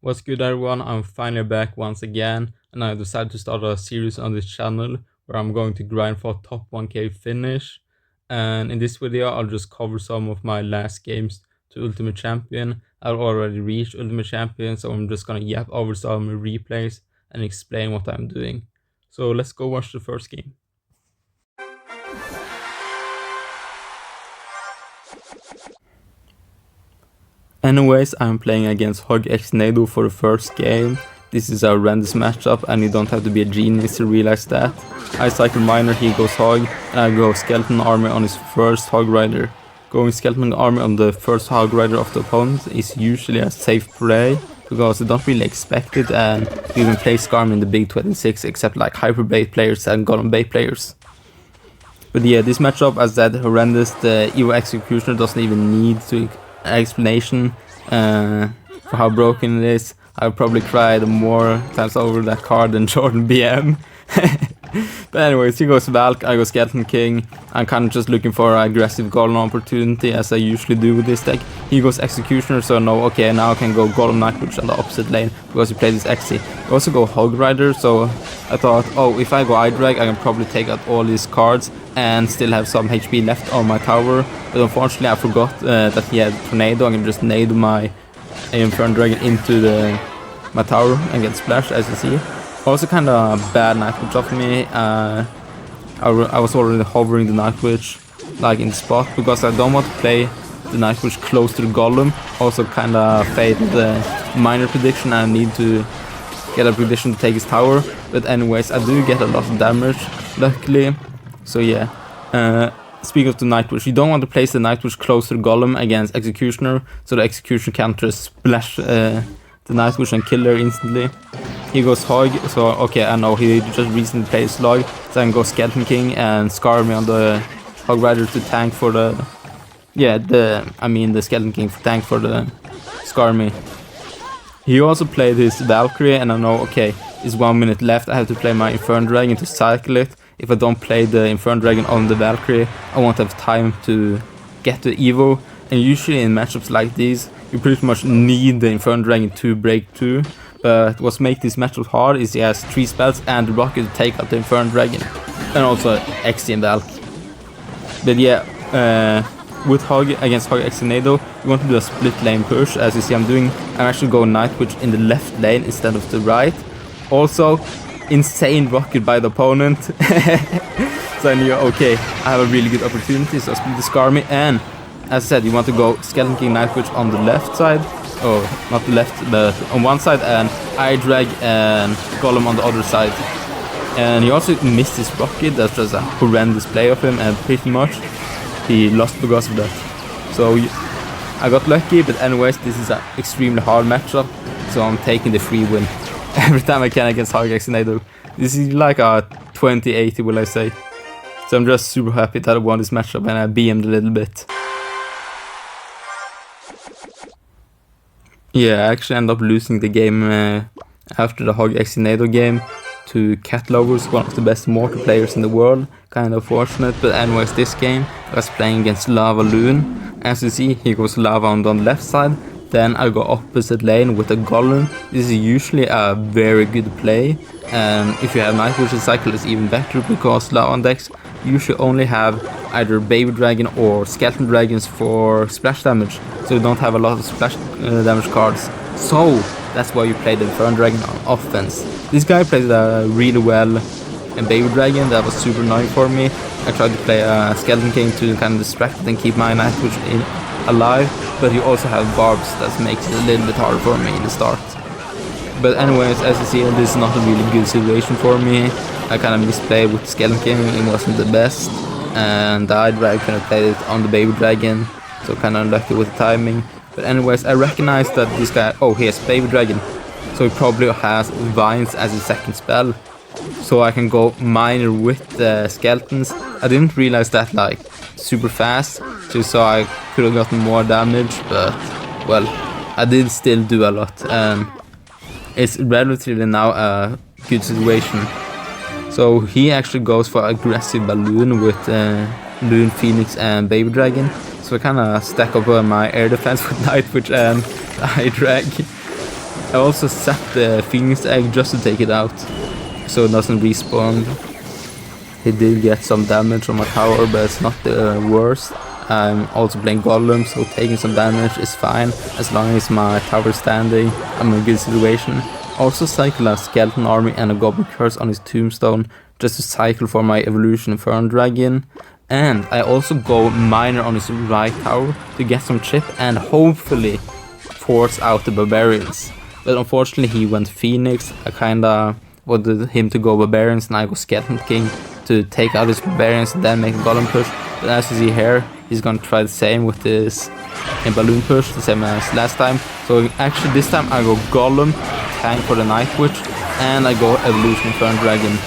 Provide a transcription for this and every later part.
What's good, everyone? I'm finally back once again, and I decided to start a series on this channel where I'm going to grind for a top 1k finish. And in this video I'll just cover some of my last games to Ultimate Champion. I've already reached Ultimate Champion, so I'm just gonna yap over some replays and explain what I'm doing. So let's go watch the first game. Anyways, I'm playing against Hog X Nado for the first game. This is a horrendous matchup and you don't have to be a genius to realize that. I cycle Miner, he goes Hog, and I go Skeleton Army on his first Hog Rider. Going Skeleton Army on the first Hog Rider of the opponent is usually a safe play, because they don't really expect it, and you even play Skarm in the big 26 except like Hyper Bait players and Golem Bait players. But yeah, this matchup, as I said, horrendous. The Evo Executioner doesn't even need to explanation for how broken it is. I've probably cried more times over that card than Jordan BM. But anyways, he goes Valk, I go Skeleton King. I'm kind of just looking for an aggressive Golem opportunity, as I usually do with this deck. He goes Executioner, so no, okay, now I can go Golem Nightwitch on the opposite lane, because he plays this Xe. I also go Hog Rider, so I thought, oh, if I go Idrag, I can probably take out all these cards and still have some HP left on my tower. But unfortunately I forgot that he had Tornado. I can just nade my Inferno Dragon into my tower and get splashed, as you see. Also kind of bad Nightwitch of me. I was already hovering the Nightwitch like in the spot, because I don't want to play the Nightwitch close to the Golem. Also kind of failed the Miner prediction. I need to get a prediction to take his tower. But anyways, I do get a lot of damage, luckily. So yeah. Speaking of the Nightwitch, you don't want to place the Nightwitch close to the Golem against Executioner, so the Executioner can just splash the Nightwitch and kill her instantly. He goes Hog, so okay, I know he just recently played Slug, so I can go Skeleton King and Scar me on the Hog Rider to tank for the... Yeah, the Skeleton King for tank for the Scar me. He also played his Valkyrie, and I know, okay, it's 1 minute left, I have to play my Inferno Dragon to cycle it. If I don't play the Inferno Dragon on the Valkyrie, I won't have time to get to Evo. And usually in matchups like these, you pretty much need the Inferno Dragon to break through. But what makes this matchup hard is he has 3 spells and the rocket to take out the Inferno Dragon. And also Xe and Valk. But yeah, with Hog against Hog X Nado, you want to do a split lane push. As you see I'm doing, I'm actually going Nightwitch in the left lane instead of the right. Also, insane rocket by the opponent. So I knew, okay, I have a really good opportunity, so I split the Skarmy. And as I said, you want to go Skeleton King Nightwitch on the left side. Oh, not the left, but on one side, and Idrag and Golem on the other side. And he also missed his rocket. That's just a horrendous play of him, and pretty much he lost because of that. So I got lucky, but anyways, this is an extremely hard matchup, so I'm taking the free win every time I can against Hog X Nado. This is like a 2080, will I say. So I'm just super happy that I won this matchup, and I BM'd a little bit. Yeah, I actually ended up losing the game after the Hog X Nado game to Cat Lovers, one of the best mortar players in the world. Kind of fortunate, but anyways, this game I was playing against Lava Loon. As you see, he goes Lava on the left side. Then I go opposite lane with a Golem. This is usually a very good play, and if you have Nightwitch cycle, it's even better, because Lava decks usually only have either Baby Dragon or Skeleton Dragons for splash damage, so you don't have a lot of splash damage cards. So that's why you play the Inferno Dragon on offense. This guy plays really well a Baby Dragon. That was super annoying for me. I tried to play a Skeleton King to kind of distract it and keep my Nightwitch alive, but you also have Barbs. That makes it a little bit harder for me in the start. But anyways, as you see, this is not a really good situation for me. I kind of misplayed with Skeleton King, it wasn't the best, and the Idrag kind of played it on the Baby Dragon, so kind of unlucky with the timing. But anyways, I recognize that this guy, oh, he has Baby Dragon, so he probably has Vines as his second spell. So I can go Miner with the Skeletons. I didn't realize that like super fast, so I could have gotten more damage, but well, I did still do a lot, and it's relatively now a good situation. So he actually goes for aggressive Balloon with Loon, Phoenix and Baby Dragon. So I kind of stack up my air defense with Nightwitch and Idrag. I also set the Phoenix egg just to take it out, so it doesn't respawn. He did get some damage on my tower, but it's not the worst. I'm also playing Golem, so taking some damage is fine. As long as my tower is standing, I'm in a good situation. Also cycle a skeleton army and a goblin curse on his tombstone, just to cycle for my evolution Inferno Dragon. And I also go miner on his right tower to get some chip and hopefully force out the barbarians. But unfortunately he went Phoenix. I kinda wanted him to go barbarians and I go Skeleton King to take out his barbarians and then make a golem push. But as you see here, he's gonna try the same with this balloon push, the same as last time. So actually this time I go golem, tank for the Night Witch, and I go evolution Inferno Dragon.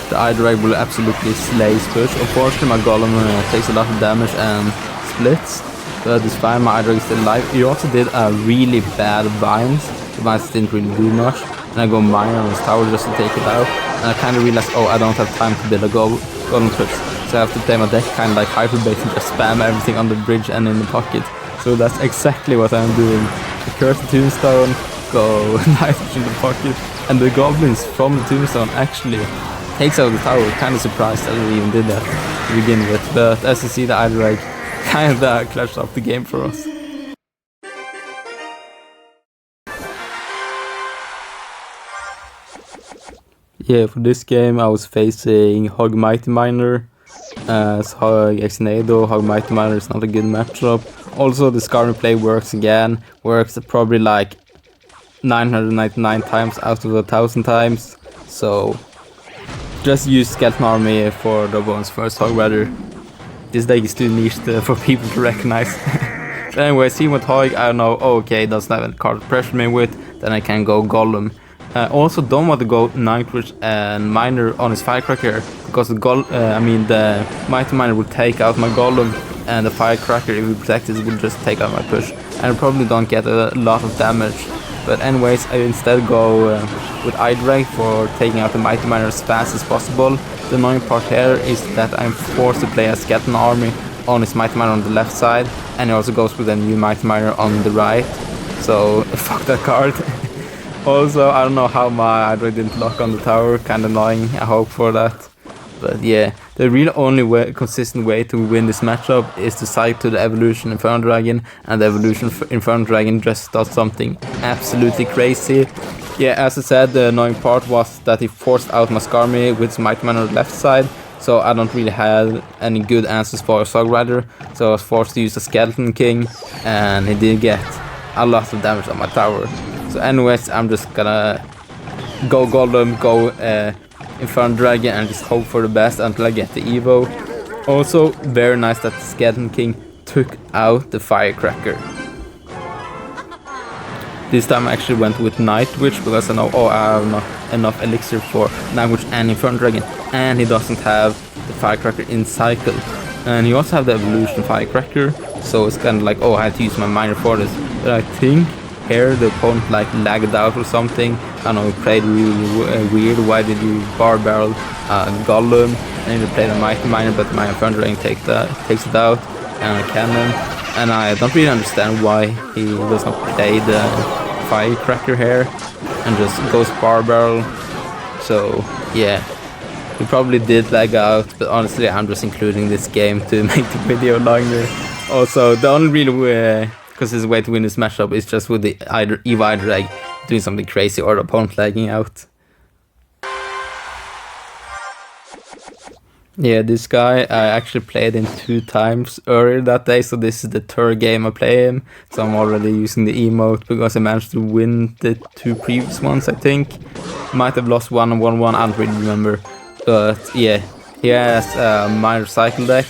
The Eye Drag will absolutely slay his push. Unfortunately my golem takes a lot of damage and splits, but it's fine, my Eye Drag is still alive. He also did a really bad binds. The binds didn't really do much. And I go miner on his tower just to take it out. And I kind of realized, oh, I don't have time to build a golem push. So I have to play my deck kind of like hyperbait and just spam everything on the bridge and in the pocket. So that's exactly what I'm doing. I curse the tombstone, go Night Witch in the pocket, and the goblins from the tombstone actually takes out the tower. Kind of surprised that we even did that to begin with. But as you see, the Eye Drag kind of clashed up the game for us. Yeah, for this game I was facing Hog Mighty Miner as Hog Exnado. Hog Mighty Miner is not a good matchup. Also the Scar play works again, works probably like 999 times out of 1000 times. So just use Skeleton Army for the ones first Hog Rider. This deck is too niche for people to recognize. So anyway, see what Hog, I don't know, oh, okay, doesn't have a card to pressure me with, then I can go Golem. Also don't want to go Night Witch and Miner on his Firecracker, because the Mighty Miner will take out my Golem, and the Firecracker, if we protect it, will just take out my push. And I probably don't get a lot of damage. But anyways, I instead go with Eye Drag for taking out the Mighty Miner as fast as possible. The annoying part here is that I'm forced to play a Skeleton Army on his Mighty Miner on the left side, and he also goes with a new Mighty Miner on the right. So fuck that card. Also, I don't know how my Eye Drag didn't lock on the tower, kinda annoying, I hope for that. But yeah, the real only consistent way to win this matchup is to cycle to the Evolution Inferno Dragon, and the Evolution Inferno Dragon just does something absolutely crazy. Yeah, as I said, the annoying part was that he forced out my Skarmy with his Mighty Miner on the left side, so I don't really have any good answers for a Sog Rider, so I was forced to use a Skeleton King, and he did get a lot of damage on my tower. So anyways, I'm just gonna go Golem, go Inferno Dragon, and just hope for the best until I get the Evo. Also, very nice that the Skeleton King took out the Firecracker. This time I actually went with Night Witch, because I know, oh, I have not enough elixir for Night Witch and Inferno Dragon, and he doesn't have the Firecracker in cycle. And he also have the Evolution Firecracker, so it's kind of like, oh, I had to use my miner for this. But I think here the opponent like lagged out or something. I don't know, he played really weird. Why did you bar barrel Golem and he played a Mighty Miner, but my Inferno Dragon takes it out, and a cannon. And I don't really understand why he does not play the Firecracker here and just goes bar barrel. So yeah, he probably did lag out, but honestly I'm just including this game to make the video longer. Also, the only real because his way to win this matchup is just with the Evo Eye Drag doing something crazy or the opponent lagging out. Yeah, this guy I actually played him 2 times earlier that day, so this is the 3rd game I play him. So I'm already using the emote because I managed to win the 2 previous ones, I think. Might have lost 1 and 1-1, I don't really remember. But yeah, he has a Miner Cycle deck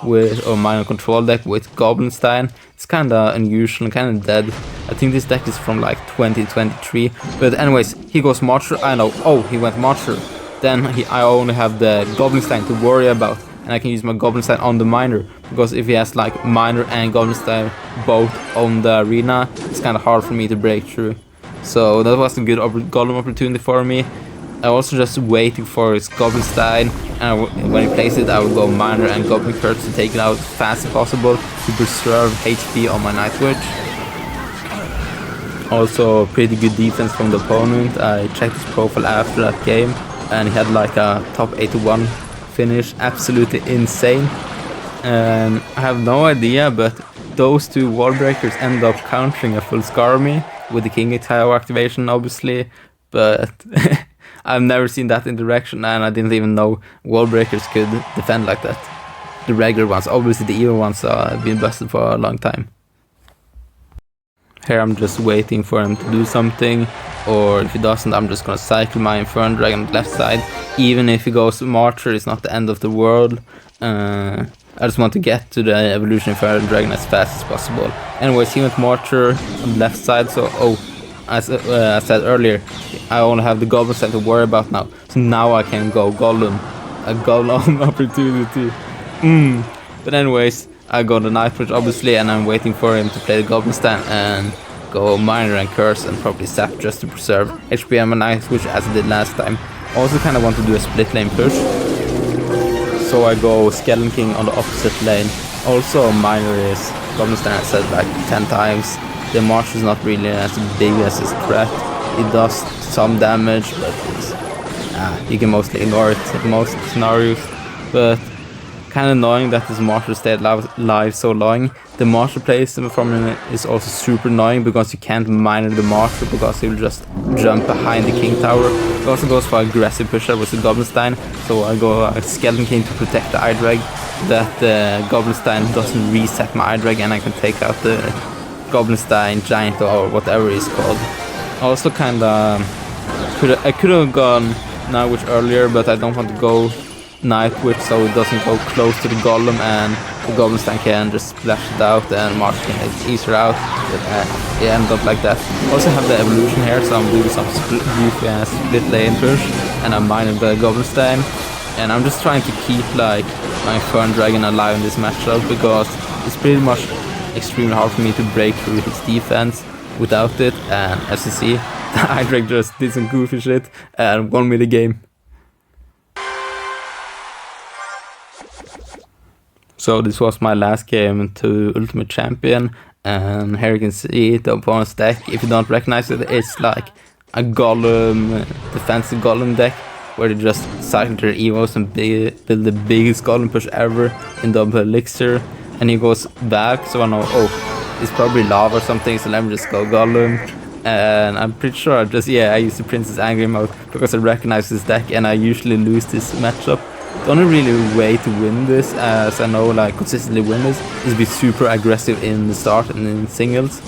or Miner Control deck with Goblinstein. It's kinda unusual and kinda dead. I think this deck is from like 2023. But anyways, he goes Marcher. I know, oh, he went Marcher. Then I only have the Goblinstein to worry about, and I can use my Goblinstein on the Miner, because if he has like Miner and Goblinstein both on the arena, it's kinda hard for me to break through. So that was a good Golem opportunity for me. I also just waiting for his Goblinstein, and when he plays it I will go Miner and Goblin Curse to take it out as fast as possible to preserve HP on my Night Witch. Also pretty good defense from the opponent. I checked his profile after that game and he had like a top 81 finish, absolutely insane. And I have no idea, but those two wall breakers end up countering a full Skarmy with the King Tower activation obviously, but I've never seen that interaction and I didn't even know wall breakers could defend like that. The regular ones, obviously the evil ones have been busted for a long time. Here I'm just waiting for him to do something, or if he doesn't I'm just gonna cycle my Inferno Dragon on the left side. Even if he goes Marcher, it's not the end of the world. I just want to get to the evolution Inferno Dragon as fast as possible. Anyways, he went Marcher on the left side, so as I said earlier, I only have the Goblin set to worry about now. So now I can go Golem. A Golem opportunity. But anyways, I got the Night Push obviously, and I'm waiting for him to play the Goblin stand and go Miner and Curse and probably Sap just to preserve HP and my Night Push as I did last time. Also kind of want to do a split lane push, so I go Skeleton King on the opposite lane. Also Miner is Goblin stand, I said like 10 times. The March is not really as big as his threat. It does some damage, but you can mostly ignore it in most scenarios. But kind of annoying that this Marshal stayed live so long. The Marshal placement from him is also super annoying because you can't miner the Marshal because he will just jump behind the King Tower. He also goes for aggressive pusher with the Goblinstein, so I go Skeleton King to protect the Idrag. That the Goblinstein doesn't reset my Idrag and I can take out the Goblinstein Giant or whatever it's called. Also kinda I could have gone Night Witch earlier, but I don't want to go Night Witch so it doesn't go close to the Golem and the Goblinstein can just splash it out and March can ease her out, but it ended up like that. Also have the evolution here, so I'm doing some goofy ass split lane push and I'm mining the Goblinstein, and I'm just trying to keep like my Inferno Dragon alive in this matchup because it's pretty much extremely hard for me to break through his defense without it, and as you see, the Idrag just did some goofy shit and won me the game. So this was my last game to Ultimate Champion, and here you can see the opponent's deck. If you don't recognize it, it's like a Golem, defensive Golem deck, where they just cycle their Evos and build the biggest Golem push ever in double elixir. And he goes back, so I know, it's probably lava or something, so let me just go Golem. And I'm pretty sure I use the Princess Angry mode because I recognize this deck and I usually lose this matchup. The only really way to win this, as I know, like consistently win this, is to be super aggressive in the start and in singles.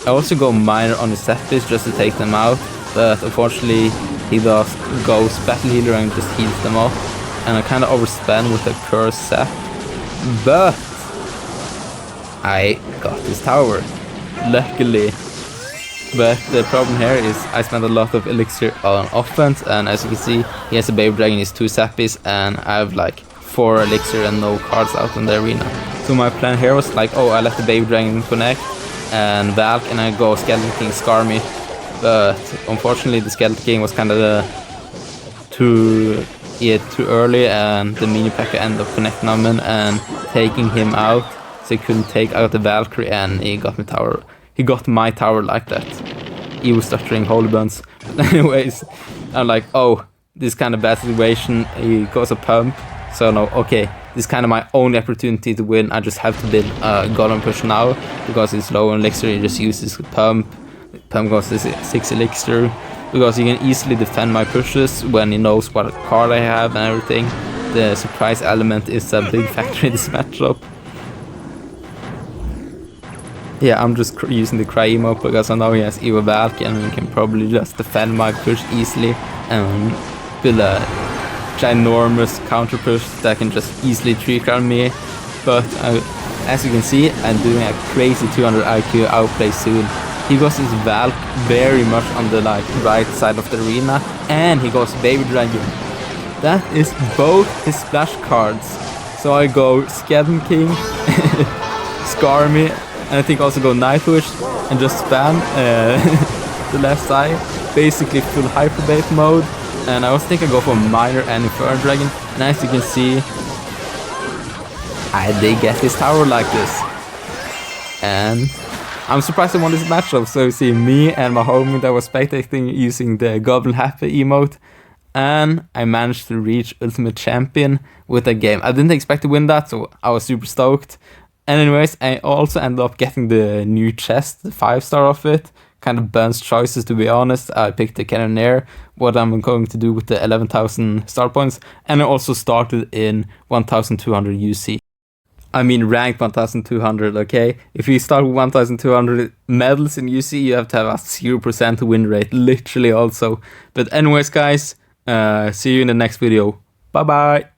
I also go Miner on the set piece just to take them out, but unfortunately he does goes Battle Healer and just heals them up, and I kind of overspend with the Curse Sap, but I got this tower, luckily. But the problem here is I spent a lot of elixir on offense, and as you can see, he has a Baby Dragon, he's 2 Sappies, and I have like 4 elixir and no cards out in the arena. So my plan here was like, I let the Baby Dragon connect and Valk, and I go Skeleton King Skarmy. But unfortunately the Skeleton King was kind of too early, and the Mini Packer ended up connecting on him and taking him out, so he couldn't take out the Valkyrie, and he got me tower. He got my tower like that. He was stuttering holy buns. But anyways, I'm like, this is kind of bad situation. He goes a pump. So no, okay, this is kind of my only opportunity to win. I just have to build a Golem push now because it's low on elixir. He just uses pump. Pump goes to 6 elixir. Because he can easily defend my pushes when he knows what card I have and everything. The surprise element is a big factor in this matchup. Yeah, I'm just using the Cry emote because I know he has Evo Valk and he can probably just defend my push easily and build a ginormous counter push that can just easily 3-crown me. But as you can see, I'm doing a crazy 200 IQ outplay soon. He goes his Valk very much on the right side of the arena, and he goes Baby Dragon. That is both his splash cards. So I go Skeleton King, Skarmy, and I think also go Night Witch and just spam the left side, basically full hyperbait mode. And I also think I go for Miner and Inferno Dragon, and as you can see, I did get this tower like this. And I'm surprised I won this matchup. So you see me and my homie that was spectating using the Goblin Happy emote. And I managed to reach Ultimate Champion with a game. I didn't expect to win that, so I was super stoked. And anyways, I also ended up getting the new chest, the 5-star of it. Kind of Ben's choices, to be honest. I picked the Cannoneer, what I'm going to do with the 11,000 star points. And I also started in 1,200 UC. I mean ranked 1,200, okay? If you start with 1,200 medals in UC, you have to have a 0% win rate, literally also. But anyways, guys, see you in the next video. Bye-bye!